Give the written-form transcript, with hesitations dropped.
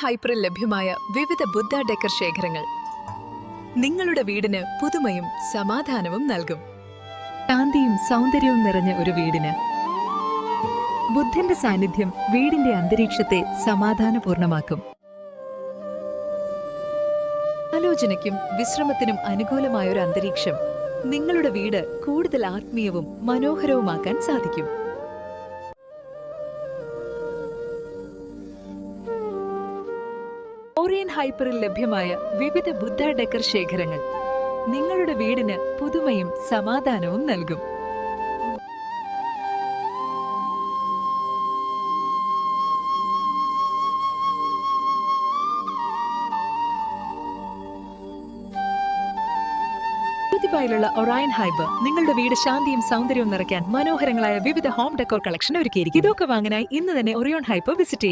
ഹൈപ്പറിൽ ലഭ്യമായ വിവിധ ബുദ്ധ ഡെക്കർ ശേഖരങ്ങൾ നിങ്ങളുടെ വീടിന് പുതുമയും സമാധാനവും നൽകും. ശാന്തിയും സൗന്ദര്യവും നിറഞ്ഞ ഒരു വീടിന് ബുദ്ധന്റെ സാന്നിധ്യം വീടിന്റെ അന്തരീക്ഷത്തെ സമാധാനപൂർണമാക്കും. ആലോചനയ്ക്കും വിശ്രമത്തിനും അനുകൂലമായ ഒരു അന്തരീക്ഷം നിങ്ങളുടെ വീട് കൂടുതൽ ആത്മീയവും മനോഹരവുമാക്കാൻ സാധിക്കും. ഓറിയൻ ഹൈപ്പറിൽ ലഭ്യമായ വിവിധ ബുദ്ധ ഡെക്കർ ശേഖരങ്ങൾ നിങ്ങളുടെ വീടിന് പുതുമയും സമാധാനവും നൽകും. ദുബായിലുള്ള ഒറൈൻ ഹൈബർ നിങ്ങളുടെ വീട് ശാന്തിയും സൗന്ദര്യവും നിറയ്ക്കാൻ മനോഹരങ്ങളായ വിവിധ ഹോം ഡെക്കോർ കളക്ഷൻ ഒരുക്കിയിരിക്കും. ഇതൊക്കെ വാങ്ങാനായി ഇന്ന് തന്നെ ഒറിയോൺ ഹൈപ്പർ വിസിറ്റ് ചെയ്യും.